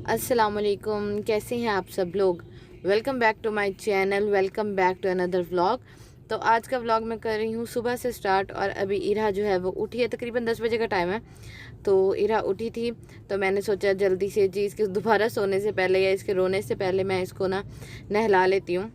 अस्सलाम वालेकुम, कैसे हैं आप सब लोग। Welcome back to my channel, welcome back to another vlog. तो आज का व्लॉग मैं कर रही हूँ सुबह से स्टार्ट। और अभी इरा जो है वो उठी है, तकरीबन 10 बजे का टाइम है। तो इरा उठी थी तो मैंने सोचा जल्दी से जी इसके दोबारा सोने से पहले या इसके रोने से पहले मैं इसको ना नहला लेती हूँ।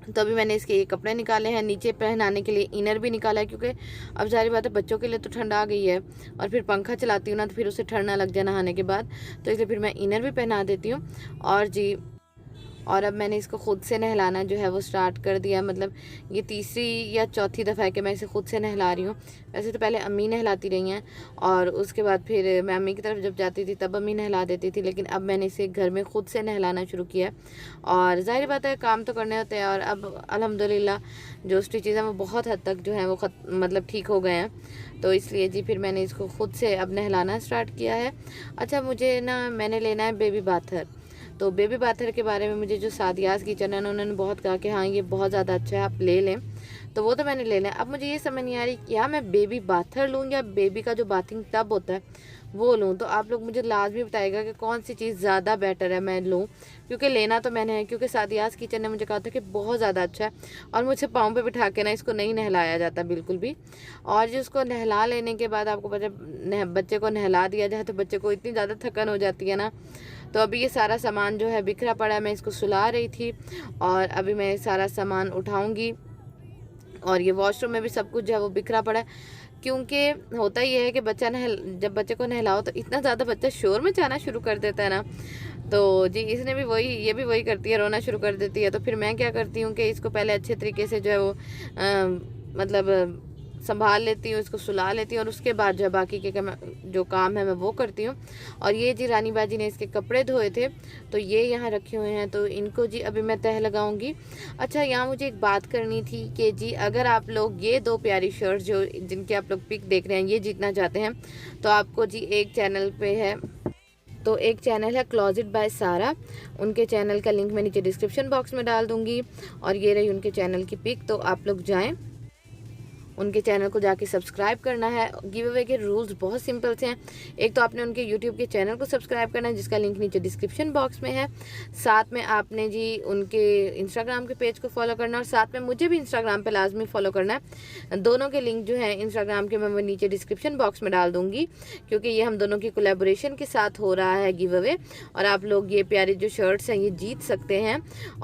तो अभी मैंने इसके ये कपड़े निकाले हैं, नीचे पहनाने के लिए इनर भी निकाला है, क्योंकि अब जारी बात है बच्चों के लिए तो ठंड आ गई है और फिर पंखा चलाती हूँ ना तो फिर उसे ठंड ना लग जाए नहाने के बाद, तो इसलिए फिर मैं इनर भी पहना देती हूँ। और जी और अब मैंने इसको खुद से नहलाना जो है वो स्टार्ट कर दिया। मतलब ये तीसरी या चौथी दफ़ा है कि मैं इसे खुद से नहला रही हूँ। वैसे तो पहले अम्मी नहलाती रही हैं और उसके बाद फिर मैं अम्मी की तरफ जब जाती थी तब अम्मी नहला देती थी, लेकिन अब मैंने इसे घर में खुद से नहलाना शुरू किया है। और ज़ाहिर बात है काम तो करने होते हैं, और अब अल्हम्दुलिल्लाह जो स्टिचेज़ हैं वो बहुत हद तक जो है वो मतलब ठीक हो गए हैं। तो इसलिए जी फिर मैंने इसको खुद से अब नहलाना स्टार्ट किया है। अच्छा, मुझे ना मैंने लेना है बेबी बाथर। तो बेबी बाथर के बारे में मुझे जो सादियाज़ किचन है ना उन्होंने बहुत कहा कि हाँ ये बहुत ज़्यादा अच्छा है, आप ले लें। तो वो तो मैंने ले लिया। अब मुझे ये समझ नहीं आ रही क्या मैं बेबी बाथर लूँ या बेबी का जो बाथिंग टब होता है वो लूँ। तो आप लोग मुझे लाजमी बताइएगा कि कौन सी चीज़ ज़्यादा बेटर है मैं लूँ, क्योंकि लेना तो मैंने है, क्योंकि सादियाज़ किचन ने मुझे कहा था कि बहुत ज़्यादा अच्छा है और मुझे पाँव पे बिठा के ना इसको नहीं नहलाया जाता बिल्कुल भी। और जो उसको नहला लेने के बाद आपको पता बच्चे को नहला दिया जाए तो बच्चे को इतनी ज़्यादा थकन हो जाती है ना। तो अभी ये सारा सामान जो है बिखरा पड़ा है, मैं इसको सुला रही थी और अभी मैं सारा सामान उठाऊंगी। और ये वॉशरूम में भी सब कुछ जो है वो बिखरा पड़ा है, क्योंकि होता ही है कि बच्चा जब बच्चे को नहलाओ तो इतना ज़्यादा बच्चा शोर मचाना शुरू कर देता है ना। तो जी इसने भी वही ये भी वही करती है, रोना शुरू कर देती है। तो फिर मैं क्या करती हूँ कि इसको पहले अच्छे तरीके से जो है वो मतलब संभाल लेती हूँ, इसको सुला लेती हूँ और उसके बाद जो है बाकी के जो काम है मैं वो करती हूँ। और ये जी रानी बाजी ने इसके कपड़े धोए थे तो ये यहाँ रखे हुए हैं, तो इनको जी अभी मैं तह लगाऊंगी। अच्छा, यहाँ मुझे एक बात करनी थी कि जी अगर आप लोग ये दो प्यारी शर्ट जो जिनके आप लोग पिक देख रहे हैं ये जीतना चाहते हैं तो आपको जी एक चैनल पे है, तो एक चैनल है क्लोजेट बाय सारा, उनके चैनल का लिंक मैं नीचे डिस्क्रिप्शन बॉक्स में डाल दूंगी। और ये रही उनके चैनल की पिक, तो आप लोग जाएं उनके चैनल को जाके सब्सक्राइब करना है। गिव अवे के रूल्स बहुत सिंपल से हैं। एक तो आपने उनके यूट्यूब के चैनल को सब्सक्राइब करना है जिसका लिंक नीचे डिस्क्रिप्शन बॉक्स में है। साथ में आपने जी उनके इंस्टाग्राम के पेज को फॉलो करना है और साथ में मुझे भी इंस्टाग्राम पे लाजमी फॉलो करना है। दोनों के लिंक जो है इंस्टाग्राम के मैं नीचे डिस्क्रिप्शन बॉक्स में डाल दूंगी, क्योंकि ये हम दोनों की कोलेबोरेशन के साथ हो रहा है गिव अवे। और आप लोग ये प्यारी जो शर्ट्स हैं ये जीत सकते हैं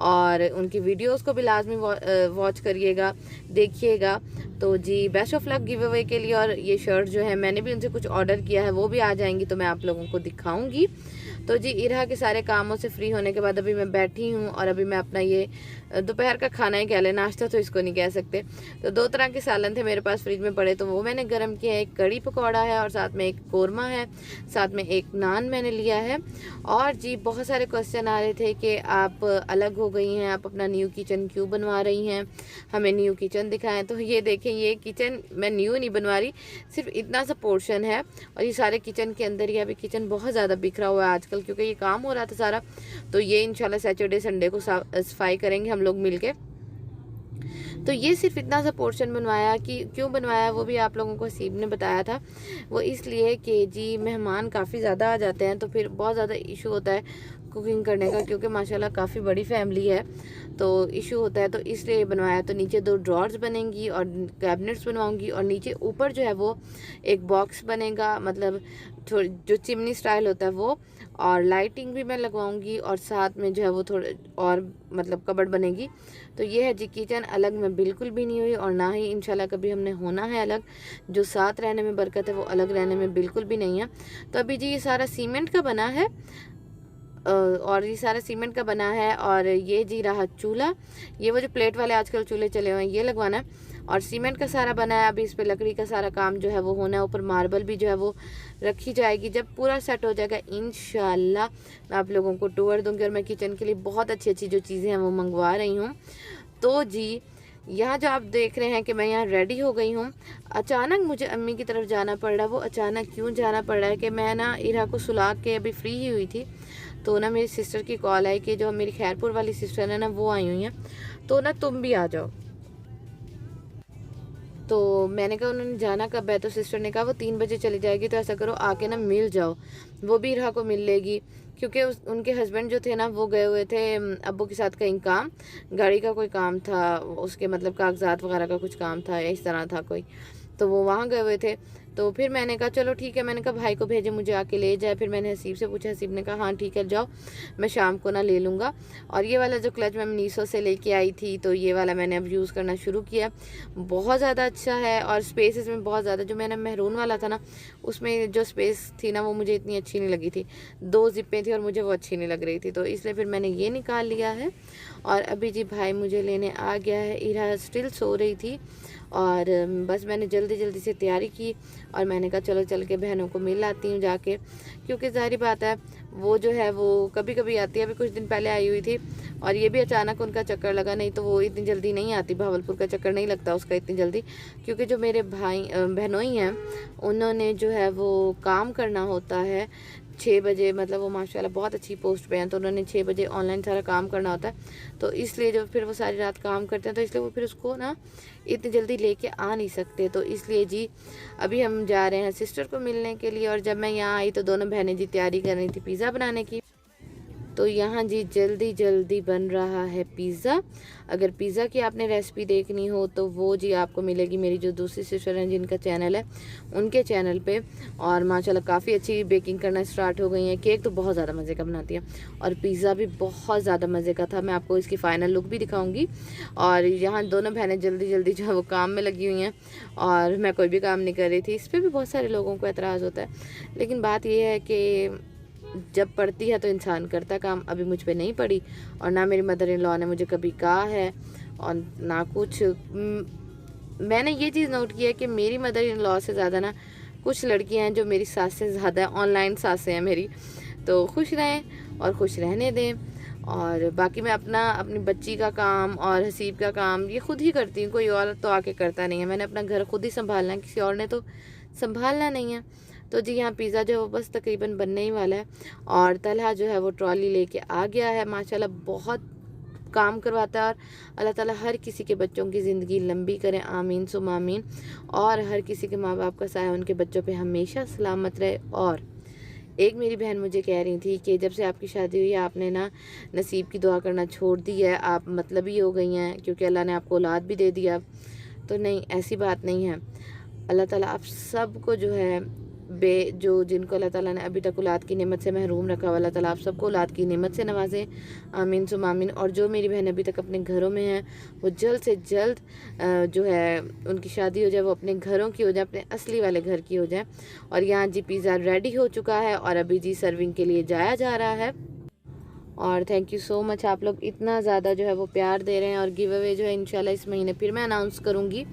और उनकी वीडियोज़ को भी लाजमी वॉच करिएगा, देखिएगा। तो जी best of luck give away के लिए। और ये शर्ट जो है मैंने भी उनसे कुछ ऑर्डर किया है, वो भी आ जाएंगी तो मैं आप लोगों को दिखाऊंगी। तो जी इरा के सारे कामों से फ्री होने के बाद अभी मैं बैठी हूँ और अभी मैं अपना ये दोपहर का खाना ही कह लें, नाश्ता तो इसको नहीं कह सकते। तो दो तरह के सालन थे मेरे पास फ्रिज में पड़े, तो वो मैंने गर्म किया है। एक कड़ी पकौड़ा है और साथ में एक कोरमा है, साथ में एक नान मैंने लिया है। और जी बहुत सारे क्वेश्चन आ रहे थे कि आप अलग हो गई हैं, आप अपना न्यू किचन क्यों बनवा रही हैं, हमें न्यू किचन दिखाएं। तो ये देखें, ये किचन मैं न्यू नहीं बनवा रही, सिर्फ इतना सा पोर्शन है और ये सारे किचन के अंदर ही। अभी किचन बहुत ज़्यादा बिखरा हुआ है आजकल क्योंकि ये काम हो रहा था सारा, तो ये इंशाल्लाह सैटरडे संडे को सफाई करेंगे हम लोग मिलके। तो ये सिर्फ इतना सा पोर्शन बनवाया, कि क्यों बनवाया वो भी आप लोगों को हसीब ने बताया था। वो इसलिए कि जी मेहमान काफ़ी ज़्यादा आ जाते हैं तो फिर बहुत ज़्यादा इशू होता है कुकिंग करने का, क्योंकि माशाल्लाह काफ़ी बड़ी फैमिली है तो इशू होता है, तो इसलिए बनवाया। तो नीचे 2 ड्रॉर्स बनेंगी और कैबिनेट्स बनवाऊंगी और नीचे ऊपर जो है वो एक बॉक्स बनेगा, मतलब जो चिमनी स्टाइल होता है वो। और लाइटिंग भी मैं लगवाऊंगी और साथ में जो है वो थोड़े और मतलब कबर्ड बनेगी। तो ये है जी किचन। अलग में बिल्कुल भी नहीं हुई और ना ही इंशाल्लाह कभी हमने होना है अलग। जो साथ रहने में बरकत है वो अलग रहने में बिल्कुल भी नहीं है। तो अभी जी ये सारा सीमेंट का बना है और ये सारा सीमेंट का बना है। और ये जी रहा चूल्हा, ये वो जो प्लेट वाले आजकल चूल्हे चले हुए हैं ये लगवाना है। और सीमेंट का सारा बना है, अभी इस पे लकड़ी का सारा काम जो है वो होना है। ऊपर मार्बल भी जो है वो रखी जाएगी। जब पूरा सेट हो जाएगा इंशाल्लाह मैं आप लोगों को टूर दूंगी। और मैं किचन के लिए बहुत अच्छी अच्छी जो चीज़ें हैं वो मंगवा रही हूँ। तो जी यहाँ जो आप देख रहे हैं कि मैं यहाँ रेडी हो गई हूँ। अचानक मुझे अम्मी की तरफ जाना पड़ रहा है। वो अचानक क्यों जाना पड़ रहा है कि मैं ना इरा को सुला के अभी फ्री ही हुई थी, तो ना मेरी सिस्टर की कॉल आई कि जो मेरी खैरपुर वाली सिस्टर है ना वो आई हुई हैं, तो ना तुम भी आ जाओ। तो मैंने कहा उन्होंने जाना कब है, तो सिस्टर ने कहा वो 3 बजे चली जाएगी, तो ऐसा करो आके ना मिल जाओ, वो भी इरा को मिल लेगी। क्योंकि उनके हस्बैंड जो थे ना वो गए हुए थे अब्बू के साथ कहीं काम, गाड़ी का कोई काम था, उसके मतलब कागजात वगैरह का कुछ काम था, इस तरह था कोई, तो वो वहाँ गए हुए थे। तो फिर मैंने कहा चलो ठीक है, मैंने कहा भाई को भेजे मुझे आके ले जाए। फिर मैंने हसीब से पूछा, हसीब ने कहा हाँ ठीक है जाओ, मैं शाम को ना ले लूँगा। और ये वाला जो क्लच मैं मीशो से लेके आई थी, तो ये वाला मैंने अब यूज़ करना शुरू किया। बहुत ज़्यादा अच्छा है और स्पेस इसमें बहुत ज़्यादा, जो मैंने मेहरून वाला था ना उसमें जो स्पेस थी ना वो मुझे इतनी अच्छी नहीं लगी थी, 2 जिप्पें थी और मुझे वो अच्छी नहीं लग रही थी, तो इसलिए फिर मैंने ये निकाल लिया है। और अभी जी भाई मुझे लेने आ गया है, इरा स्टिल सो रही थी और बस मैंने जल्दी जल्दी से तैयारी की और मैंने कहा चलो चल के बहनों को मिल आती हूँ जाके, क्योंकि ज़ाहिर बात है वो जो है वो कभी कभी आती है। अभी कुछ दिन पहले आई हुई थी और ये भी अचानक उनका चक्कर लगा, नहीं तो वो इतनी जल्दी नहीं आती, भावलपुर का चक्कर नहीं लगता उसका इतनी जल्दी, क्योंकि जो मेरे भाई बहनोई हैं उन्होंने जो है वो काम करना होता है 6 बजे, मतलब वो माशाल्लाह बहुत अच्छी पोस्ट पे हैं, तो उन्होंने 6 बजे ऑनलाइन सारा काम करना होता है, तो इसलिए जो फिर वो सारी रात काम करते हैं, तो इसलिए वो फिर उसको ना इतनी जल्दी लेके आ नहीं सकते। तो इसलिए जी अभी हम जा रहे हैं सिस्टर को मिलने के लिए। और जब मैं यहाँ आई तो दोनों बहनें जी तैयारी कर रही थी पिज़्ज़ा बनाने की। तो यहाँ जी जल्दी जल्दी बन रहा है पिज़्ज़ा। अगर पिज़्ज़ा की आपने रेसिपी देखनी हो तो वो जी आपको मिलेगी मेरी जो दूसरी सिस्टर हैं जिनका चैनल है उनके चैनल पे। और माशाल्लाह काफ़ी अच्छी बेकिंग करना स्टार्ट हो गई है। केक तो बहुत ज़्यादा मज़े का बनाती है और पिज़्ज़ा भी बहुत ज़्यादा मज़े का था। मैं आपको इसकी फ़ाइनल लुक भी दिखाऊँगी। और यहाँ दोनों बहनें जल्दी जल्दी जो है वो काम में लगी हुई हैं और मैं कोई भी काम नहीं कर रही थी। इस पर भी बहुत सारे लोगों को एतराज़ होता है, लेकिन बात यह है कि जब पड़ती है तो इंसान करता काम। अभी मुझ पे नहीं पड़ी और ना मेरी मदर इन लॉ ने मुझे कभी कहा है और ना कुछ। मैंने ये चीज़ नोट की है कि मेरी मदर इन लॉ से ज़्यादा ना कुछ लड़कियां हैं जो मेरी सास से ज़्यादा ऑनलाइन सासें हैं मेरी। तो खुश रहें और खुश रहने दें। और बाकी मैं अपनी बच्ची का काम और हसीब का काम ये खुद ही करती हूँ, कोई और तो आके करता नहीं है। मैंने अपना घर खुद ही संभालना है, किसी और ने तो संभालना नहीं है। तो जी यहाँ पिज़्ज़ा जो है वो बस तकरीबन बनने ही वाला है और तलहा जो है वो ट्रॉली लेके आ गया है। माशाल्लाह बहुत काम करवाता है और अल्लाह ताला हर किसी के बच्चों की ज़िंदगी लंबी करें, आमीन सुम आमीन। और हर किसी के माँ बाप का साया उनके बच्चों पे हमेशा सलामत रहे। और एक मेरी बहन मुझे कह रही थी कि जब से आपकी शादी हुई है आपने ना नसीब की दुआ करना छोड़ दी है, आप मतलबी हो गई हैं क्योंकि अल्लाह ने आपको औलाद भी दे दिया। तो नहीं, ऐसी बात नहीं है। अल्लाह ताला आप सबको जो है जो जिनको अल्लाह ताला ने अभी तक औलाद की नेमत से महरूम रखा हुआ, अल्लाह ताला आप सबको औलाद की नेमत से नवाजें, आमीन सुम आमीन। और जो मेरी बहन अभी तक अपने घरों में हैं वो जल्द से जल्द जो है उनकी शादी हो जाए, वो अपने घरों की हो जाए, अपने असली वाले घर की हो जाए। और यहाँ जी पिज़्ज़ा रेडी हो चुका है और अभी जी सर्विंग के लिए जाया जा रहा है। और थैंक यू सो मच, आप लोग इतना ज़्यादा जो है वो प्यार दे रहे हैं। और गिव अवे जो है इंशाल्लाह इस महीने फिर मैं अनाउंस करूँगी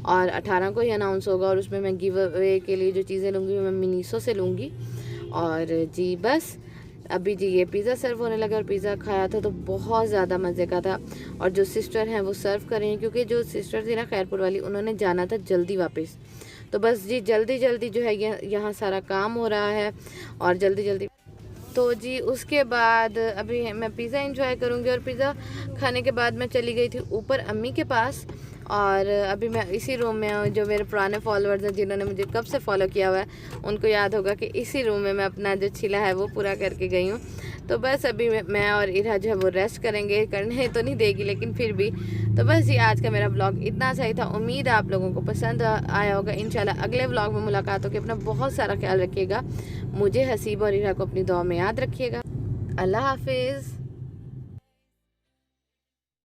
और 18 को ही अनाउंस होगा और उसमें मैं गिव अवे के लिए जो चीज़ें लूँगी मैं मीशो से लूँगी। और जी बस अभी जी ये पिज़्ज़ा सर्व होने लगा और पिज़्ज़ा खाया था तो बहुत ज़्यादा मज़े का था। और जो सिस्टर हैं वो सर्व कर रही हैं क्योंकि जो सिस्टर थी ना खैरपुर वाली, उन्होंने जाना था जल्दी वापस। तो बस जी जल्दी जल्दी जो है यहाँ सारा काम हो रहा है और जल्दी जल्दी। तो जी उसके बाद अभी मैं पिज़्ज़ा एंजॉय करूँगी और पिज़्ज़ा खाने के बाद मैं चली गई थी ऊपर अम्मी के पास। और अभी मैं इसी रूम में हूँ। जो मेरे पुराने फॉलोअर्स हैं जिन्होंने मुझे कब से फॉलो किया हुआ है उनको याद होगा कि इसी रूम में मैं अपना जो छिला है वो पूरा करके गई हूँ। तो बस अभी मैं और इरा जो है वो रेस्ट करेंगे, करने तो नहीं देगी लेकिन फिर भी। तो बस जी आज का मेरा ब्लॉग इतना सही था, उम्मीद है आप लोगों को पसंद आया होगा। इंशाल्लाह अगले ब्लॉग में मुलाकात होगी। अपना बहुत सारा ख्याल रखिएगा, मुझे हसीब और इरा को अपनी दुआ में याद रखिएगा। अल्लाह हाफिज़।